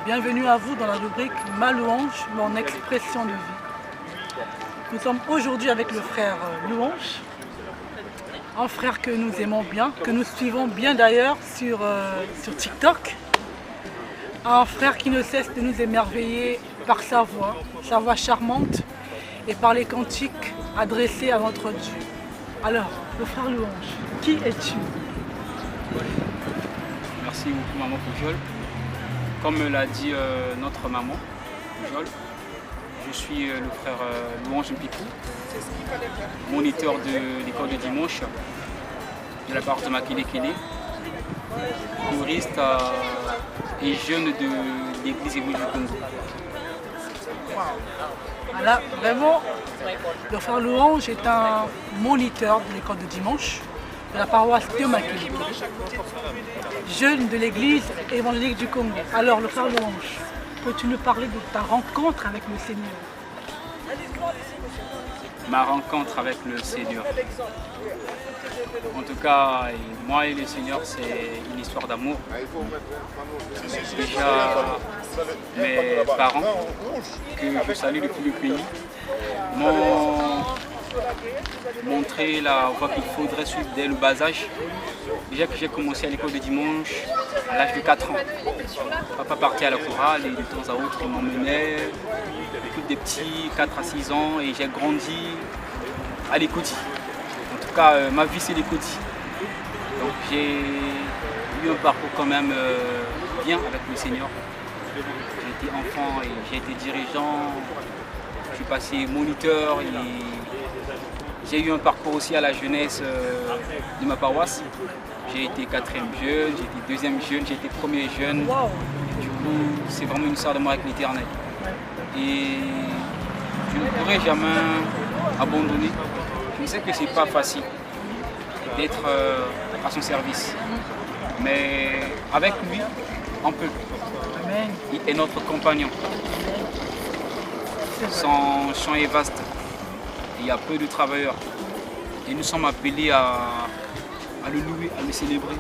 Bienvenue à vous dans la rubrique Ma louange, mon expression de vie. Nous sommes aujourd'hui avec le frère Louange, un frère que nous aimons bien, que nous suivons bien d'ailleurs sur TikTok. Un frère qui ne cesse de nous émerveiller par sa voix charmante et par les cantiques adressés à notre Dieu. Alors, le frère Louange, qui es-tu? Merci beaucoup maman Poujol. Comme l'a dit notre maman Poujol, je suis le frère Louange Mpipou, moniteur de l'école de dimanche de la part de Makelekele, choriste et jeune de l'église évangélique du Congo. Voilà, vraiment, le frère Louange est un moniteur de l'école de dimanche de la paroisse de Makelekele, jeune de l'église évangélique du Congo. Alors, le frère Louange, peux-tu nous parler de ta rencontre avec le Seigneur? Ma rencontre avec le Seigneur. En tout cas, moi et le Seigneur, c'est une histoire d'amour. Déjà, mes parents, que je salue depuis le pays, m'ont montré la voie qu'il faudrait suivre dès le bas âge. Déjà que j'ai commencé à l'école de dimanche à l'âge de 4 ans. Papa partait à la chorale et de temps à autre il m'emmenait depuis des petits 4 à 6 ans et j'ai grandi à l'Écoudi. En tout cas, ma vie c'est l'Écoudi. Donc j'ai eu un parcours quand même bien avec le Seigneur. J'ai été enfant et j'ai été dirigeant. Je suis passé moniteur et j'ai eu un parcours aussi à la jeunesse de ma paroisse. J'ai été 4e jeune, j'ai été 2e jeune, j'ai été 1er jeune. Wow. Du coup, c'est vraiment une histoire de moi avec l'Éternel. Et je ne pourrai jamais abandonner. Je sais que ce n'est pas facile d'être à son service. Mais avec lui, on peut. Amen. Il est notre compagnon. Son champ est vaste. Il y a peu de travailleurs. Et nous sommes appelés à le louer, à le célébrer.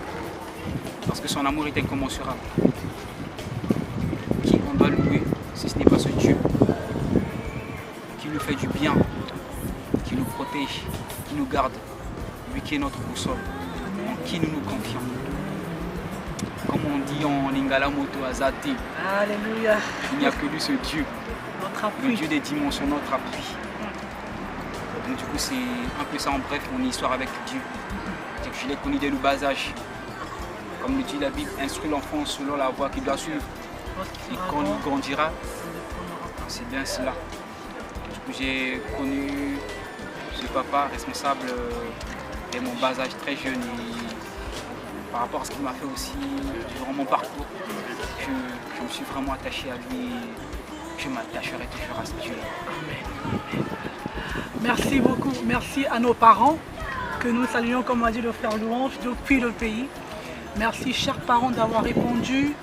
Parce que son amour est incommensurable. Qui on doit louer si ce n'est pas ce Dieu qui nous fait du bien, qui nous protège, qui nous garde, lui qui est notre boussole, en qui nous nous confions. Comme on dit en lingala moto azati, Alléluia. il n'y a que lui ce Dieu, Notre le appui. Dieu des dimensions, notre appui. Donc du coup c'est un peu ça en bref mon histoire avec Dieu. C'est que je l'ai connu dès le bas âge. Comme le dit la Bible, instruit l'enfant selon la voie qu'il doit suivre. Et quand il grandira, c'est bien cela. Du coup j'ai connu ce papa responsable dès mon bas âge très jeune et par rapport à ce qu'il m'a fait aussi durant mon parcours, je me suis vraiment attaché à lui. Je m'attacherai toujours à ce Dieu-là. Merci beaucoup. Merci à nos parents que nous saluons, comme a dit le frère Louange, depuis le pays. Merci, chers parents, d'avoir répondu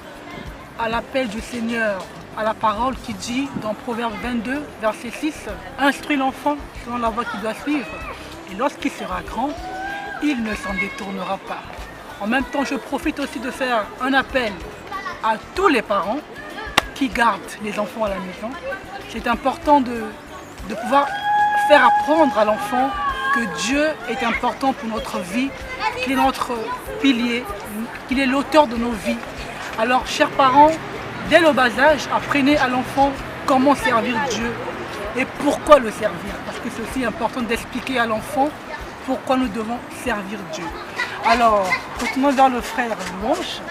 à l'appel du Seigneur, à la parole qui dit dans Proverbe 22, verset 6, « Instruis l'enfant selon la voie qu'il doit suivre, et lorsqu'il sera grand, il ne s'en détournera pas. » En même temps, je profite aussi de faire un appel à tous les parents qui gardent les enfants à la maison. C'est important de pouvoir faire apprendre à l'enfant que Dieu est important pour notre vie, qu'il est notre pilier, qu'il est l'auteur de nos vies. Alors, chers parents, dès le bas âge, apprenez à l'enfant comment servir Dieu et pourquoi le servir. Parce que c'est aussi important d'expliquer à l'enfant pourquoi nous devons servir Dieu. Alors, continuons vers le frère Louange.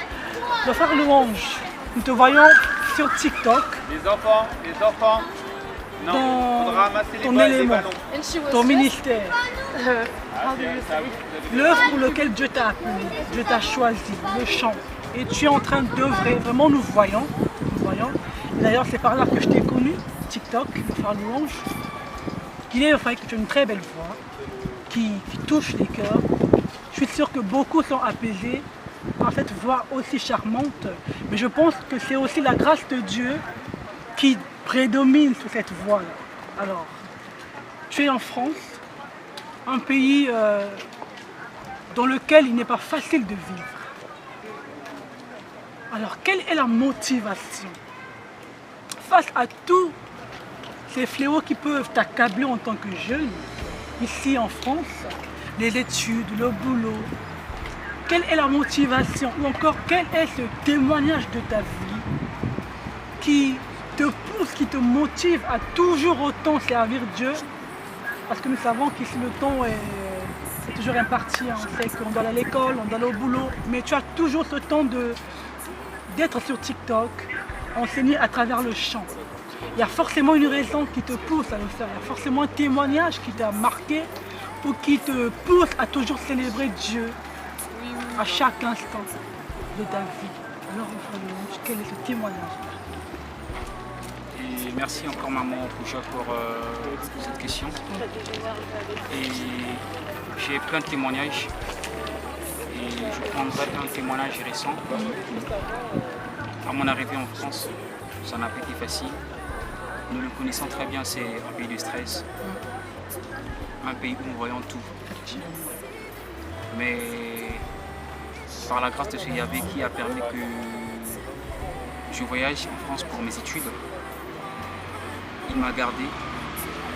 Le frère Louange, nous te voyons sur TikTok. Les enfants, non, Ton- faudra ramasser les ton balles et les élément. ballons. Ton ministère, Ah, c'est ça, oui, vous avez- l'œuvre pour laquelle Dieu t'a appelé, Dieu t'a choisi, le chant. Et tu es en train d'œuvrer, vraiment nous voyons. D'ailleurs c'est par là que je t'ai connu, TikTok, par Louange. Il est vrai que tu as une très belle voix qui touche les cœurs. Je suis sûr que beaucoup sont apaisés par cette voix aussi charmante. Mais je pense que c'est aussi la grâce de Dieu qui prédomine sur cette voix-là. Alors, tu es en France, un pays dans lequel il n'est pas facile de vivre. Alors, quelle est la motivation face à tous ces fléaux qui peuvent t'accabler en tant que jeune, ici en France, les études, le boulot, quelle est la motivation ou encore quel est ce témoignage de ta vie qui te pousse, qui te motive à toujours autant servir Dieu? Parce que nous savons qu'ici le temps est toujours imparti, hein. On sait qu'on doit aller à l'école, on doit aller au boulot, mais tu as toujours ce temps d'être sur TikTok, enseigner à travers le chant. Il y a forcément une raison qui te pousse à le faire, il y a forcément un témoignage qui t'a marqué ou qui te pousse à toujours célébrer Dieu à chaque instant de ta vie. Alors, quel est ce témoignage? Et merci encore maman Troucha pour cette question. Et j'ai plein de témoignages. Et je prendrai un témoignage récent. À mon arrivée en France, ça n'a pas été facile. Nous le connaissons très bien, c'est un pays de stress. Un pays où nous voyons tout. Mais par la grâce de ce Yahvé qui a permis que je voyage en France pour mes études, il m'a gardé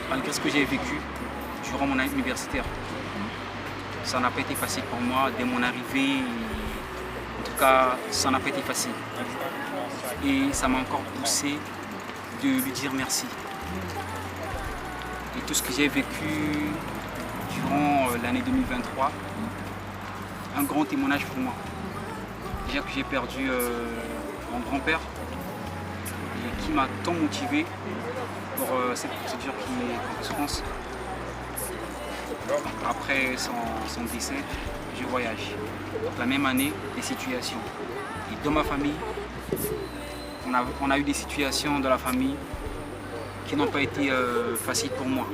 malgré ce que j'ai vécu durant mon année universitaire. Ça n'a pas été facile pour moi dès mon arrivée. En tout cas, ça n'a pas été facile. Et ça m'a encore poussé de lui dire merci. Et tout ce que j'ai vécu durant l'année 2023, un grand témoignage pour moi. Déjà que j'ai perdu mon grand-père, qui m'a tant motivé pour cette procédure qui est en France. Après son décès, je voyage. La même année, des situations. Et dans ma famille, on a eu des situations dans la famille qui n'ont pas été faciles pour moi.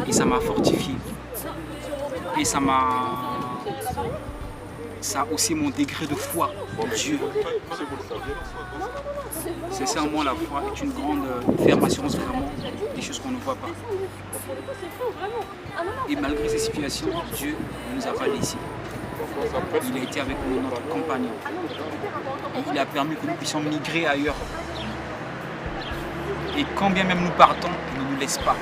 Et ça m'a fortifié. Et ça a aussi mon degré de foi en Dieu. Sincèrement, la foi est une grande ferme assurance vraiment des choses qu'on ne voit pas. Et malgré ces situations, Dieu ne nous a pas laissés. Il a été avec nous, notre compagnon. Et il a permis que nous puissions migrer ailleurs. Et quand bien même nous partons, il ne nous laisse pas.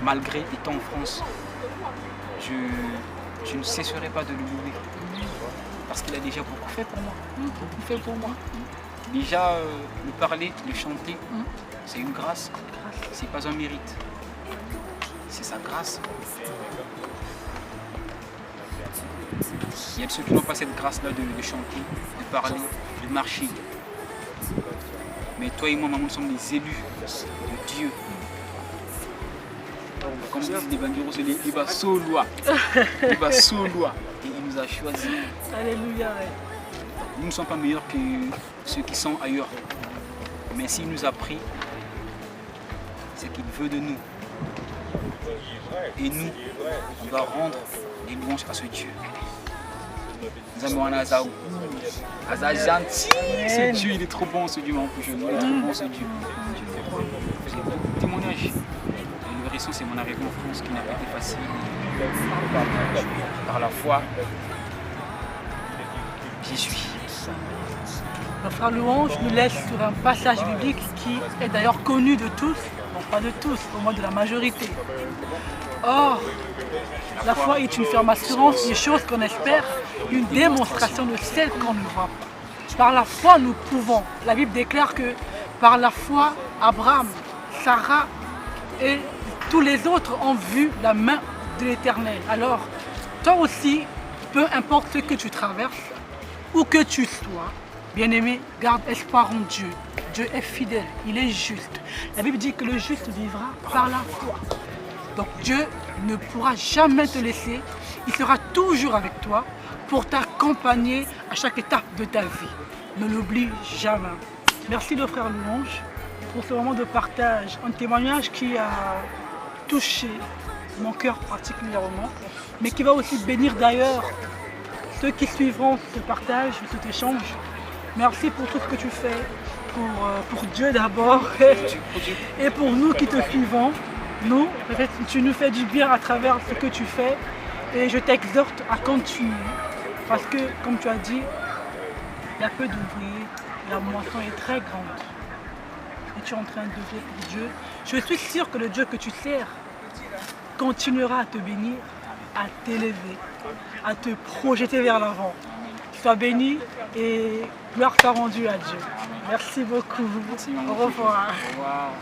Malgré étant en France, je ne cesserai pas de le louer. Parce qu'il a déjà beaucoup fait pour moi. Beaucoup fait pour moi. Déjà, le parler, le chanter, c'est une grâce. C'est pas un mérite. C'est sa grâce. Il y a ceux qui n'ont pas cette grâce-là de chanter, de parler, de marcher. Mais toi et moi, maman, nous sommes les élus de Dieu. Comme disent les bandiros, c'est les Ibasolois. Ibasolois. Et il nous a choisis. Alléluia. Nous ne sommes pas meilleurs que ceux qui sont ailleurs. Mais s'il nous a pris, c'est qu'il veut de nous. Et nous, on doit rendre des louanges à ce Dieu. Nous avons un Azaou. Aza gentil. Ce Dieu, il est trop bon, ce Dieu, mon plus jeune. Il est trop bon, ce Dieu. J'ai beaucoup de témoignages. Et le récent, c'est mon arrivée en France qui n'a pas été facile. Par la foi, j'y suis. Notre frère Louange nous laisse sur un passage biblique qui est d'ailleurs connu de tous, non pas de tous, au moins de la majorité. Or, la foi est une ferme assurance des choses qu'on espère, une démonstration de celles qu'on ne voit pas. Par la foi, nous pouvons. La Bible déclare que par la foi, Abraham, Sarah et tous les autres ont vu la main de l'Éternel. Alors, toi aussi, peu importe ce que tu traverses, où que tu sois, bien-aimé, garde espoir en Dieu. Dieu est fidèle, il est juste. La Bible dit que le juste vivra par la foi. Donc Dieu ne pourra jamais te laisser, il sera toujours avec toi pour t'accompagner à chaque étape de ta vie. Ne l'oublie jamais. Merci le frère Louange pour ce moment de partage, un témoignage qui a touché mon cœur particulièrement, mais qui va aussi bénir d'ailleurs ceux qui suivront ce partage, cet échange. Merci pour tout ce que tu fais, pour Dieu d'abord, et pour nous qui te suivons. Nous, tu nous fais du bien à travers ce que tu fais, et je t'exhorte à continuer. Parce que, comme tu as dit, il y a peu d'ouvriers, il La moisson est très grande. Et tu es en train d'œuvrer pour Dieu. Je suis sûre que le Dieu que tu sers continuera à te bénir, à t'élever, à te projeter vers l'avant. Sois béni et gloire soit rendue à Dieu. Merci beaucoup. Merci, Au revoir. Au revoir.